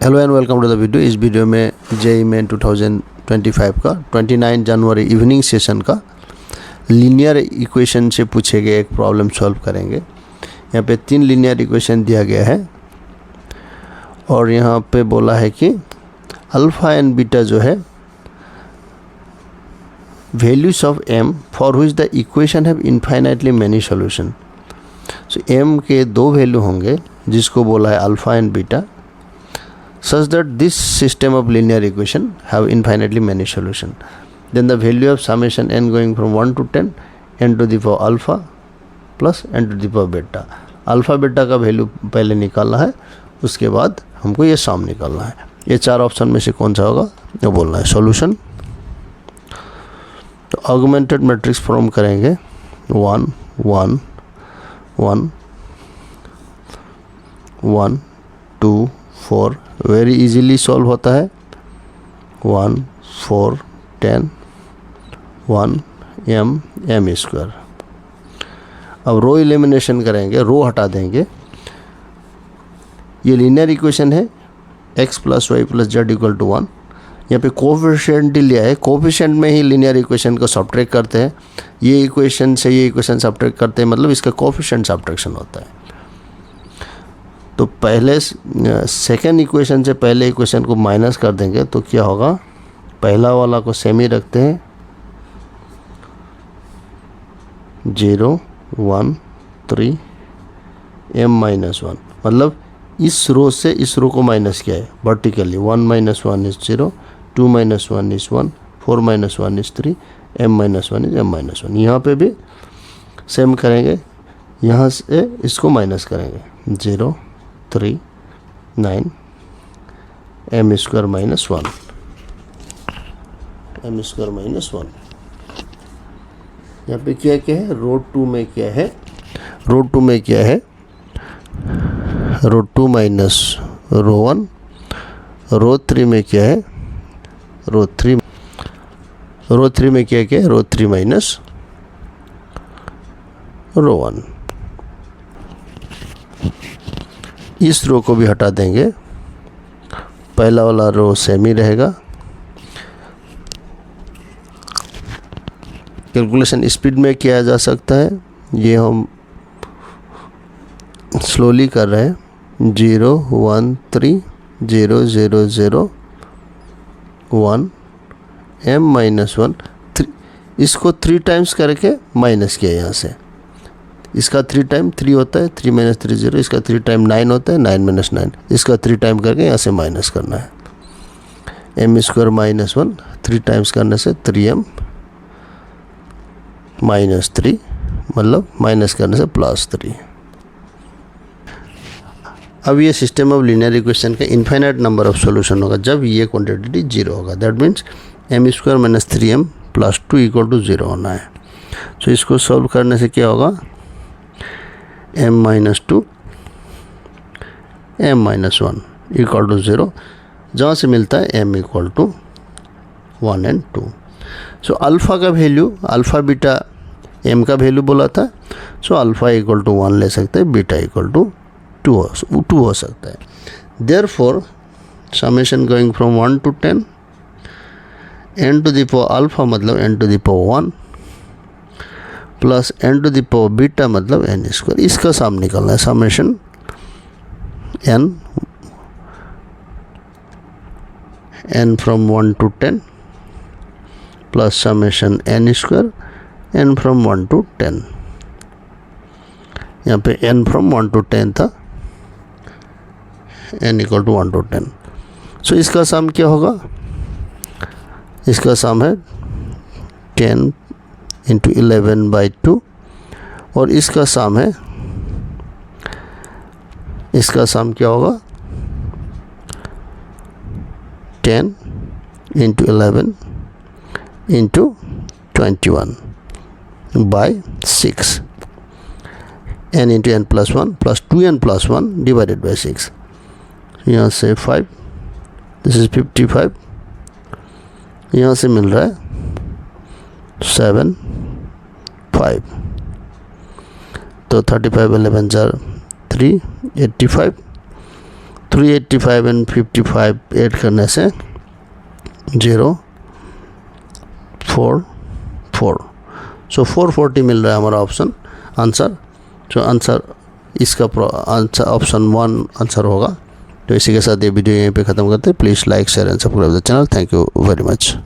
Hello and welcome to the video. इस video में JEE Main 2025 का 29 जनवरी इवनिंग सेशन का लीनियर इक्वेशन से पूछे गए एक प्रॉब्लम सॉल्व करेंगे। यहाँ पे 3 लीनियर इक्वेशन दिया गया है और यहाँ पे बोला है कि अल्फ़ा एंड बीटा जो है values of M for which the equation have infinitely many solution. So M के 2 वैल्यू होंगे जिसको बोला है alpha and beta, such that this system of linear equation have infinitely many solution. Then the value of summation n going from 1 to 10 n to the power alpha plus n to the power beta. Alpha beta का value पहले निकालना है, उसके बाद हमको ये सम निकालना है। ये 4 ऑप्शन में से कौन सा होगा ये बोलना है। सॉल्यूशन तो ऑगमेंटेड मैट्रिक्स फॉर्म करेंगे 1 1 1 1 2 4 वेरी इजीली सॉल्व होता है। 1 4 10 1 m स्क्वायर। अब रो एलिमिनेशन करेंगे, रो हटा देंगे। ये लीनियर इक्वेशन है x plus Y plus Z equal to 1। यहाँ पे कोफिशिएंट लिया है, कोफिशिएंट में ही लीनियर इक्वेशन को सब्ट्रैक्ट करते हैं। ये इक्वेशन से ये इक्वेशन सब्ट्रैक्ट करते हैं, मतलब इसका कोफिशिएंट सब्ट्रैक्शन होता है। तो पहले सेकेंड इक्वेशन से पहले इक्वेशन को माइनस कर देंगे तो क्या होगा, पहला वाला को सेम ही रखते हैं 0 1 3 m माइनस 1, मतलब इस रो से इस रो को माइनस किया है vertically. 1 minus 1 is 0, 2 minus 1 is 1, 4 minus 1 is 3, m minus 1 is m minus 1। यहाँ पे भी सेम करेंगे, यहाँ से इसको माइनस करेंगे 0 3 9 m square minus 1, m square minus 1। यहाँ पे क्या क्या है, रो 2 में क्या है, रो 2 में क्या है, रो 2 माइनस रो 1, रो 3 में क्या है, रो 3 में क्या क्या है, रो 3 माइनस रो 1। इस रो को भी हटा देंगे, पहला वाला रो सेम ही रहेगा। कैलकुलेशन स्पीड में किया जा सकता है, ये हम स्लोली कर रहे हैं। 0 1 3 0 0 0 1 m माइनस 1 3, इसको 3 टाइम्स करके माइनस किया यहाँ से। इसका 3 टाइम 3 होता है, 3 माइनस 3 0। इसका 3 टाइम 9 होता है, 9 माइनस 9। इसका 3 टाइम करके यहाँ से माइनस करना है। m स्क्वायर माइनस 1 3 टाइम्स करने से 3m माइनस 3, मतलब माइनस करने से प्लस 3। अब ये सिस्टम ऑफ लीनियर इक्वेशन का इनफाइनाइट नंबर ऑफ सॉल्यूशन होगा जब ये क्वांटिटी 0 होगा। That means m square minus 3m plus 2 equal to 0 होना है। तो इसको सॉल्व करने से क्या होगा, m minus 2 m minus 1 equal to 0, जहाँ से मिलता है m equal to 1 and 2। So alpha का वैल्यू, अल्फ़ा बीटा m का वैल्यू बोला था, सो अल्फ़ा इक्वल टू 1 ले सकते हैं, बीटा इक्वल टू 2 हो सकता है। Therefore summation going from 1 to 10 n to the power alpha मतलब n to the power 1 plus n to the power beta मतलब n स्क्वायर। इसका सम निकालना है, summation n from 1 to 10 plus summation n square n from 1 to 10। यहाँ पे n from 1 to 10 था, n equal to 1 to 10। सो इसका सम क्या होगा, इसका सम है 10 इंटू 11/2 और इसका सम है, इसका सम क्या होगा 10 into 11 into 21/6 n into n plus 1 plus 2n plus 1 divided by 6। यहाँ से 5, दिस इज 55, यहाँ से मिल रहा है 7 5, तो 35 11 4 3 85, 385 एंड 55 ऐड करने से 0 4 4, सो 440 मिल रहा है हमारा ऑप्शन आंसर। तो आंसर इसका आंसर ऑप्शन 1 आंसर होगा। तो इसी के साथ ये वीडियो यहीं पे ख़त्म करते हैं। Please like share and subscribe the channel. Thank you very much.